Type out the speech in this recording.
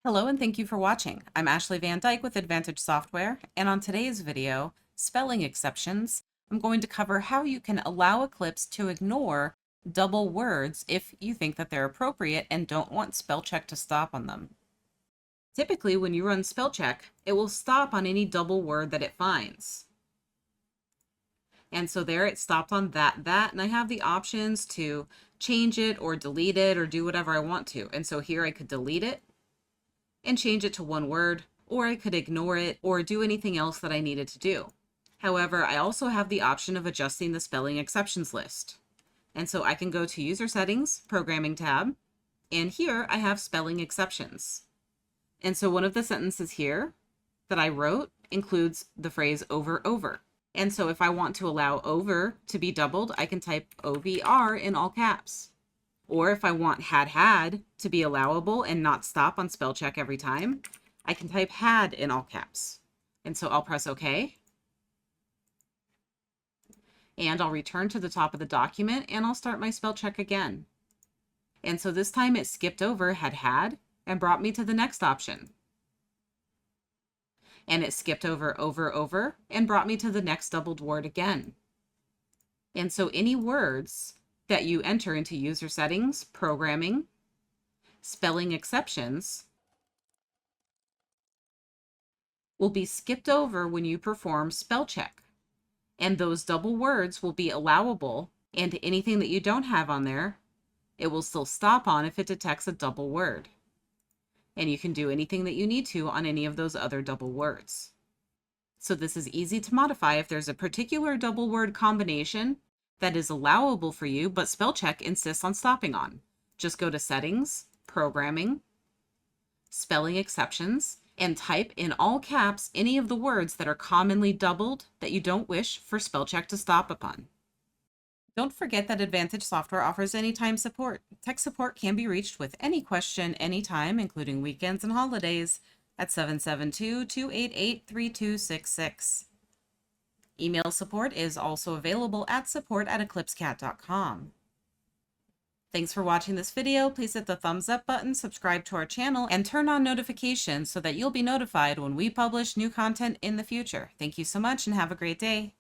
Hello and thank you for watching. I'm Ashley Van Dyke with Advantage Software, and on today's video, Spelling Exceptions, I'm going to cover how you can allow Eclipse to ignore double words if you think that they're appropriate and don't want Spellcheck to stop on them. Typically, when you run Spellcheck, it will stop on any double word that it finds. And so there it stopped on that, and I have the options to change it or delete it or do whatever I want to. And so here I could delete it and change it to one word, or I could ignore it or do anything else that I needed to do. However, I also have the option of adjusting the spelling exceptions list. And so I can go to User Settings, Programming tab, and here I have spelling exceptions. And so one of the sentences here that I wrote includes the phrase over. And so if I want to allow over to be doubled, I can type OVR in all caps. Or if I want had to be allowable and not stop on spell check every time, I can type had in all caps. And so I'll press OK. And I'll return to the top of the document and I'll start my spell check again. And so this time it skipped over had and brought me to the next option. And it skipped over and brought me to the next doubled word again. And so any words that you enter into User Settings, Programming, Spelling Exceptions will be skipped over when you perform spell check. And those double words will be allowable, and anything that you don't have on there, it will still stop on if it detects a double word. And you can do anything that you need to on any of those other double words. So this is easy to modify if there's a particular double word combination that is allowable for you, but Spellcheck insists on stopping on. Just go to Settings, Programming, Spelling Exceptions, and type in all caps any of the words that are commonly doubled that you don't wish for Spellcheck to stop upon. Don't forget that Advantage Software offers anytime support. Tech support can be reached with any question anytime, including weekends and holidays, at 772-288-3266. Email support is also available at support@eclipsecat.com. Thanks for watching this video. Please hit the thumbs up button, subscribe to our channel, and turn on notifications so that you'll be notified when we publish new content in the future. Thank you so much and have a great day.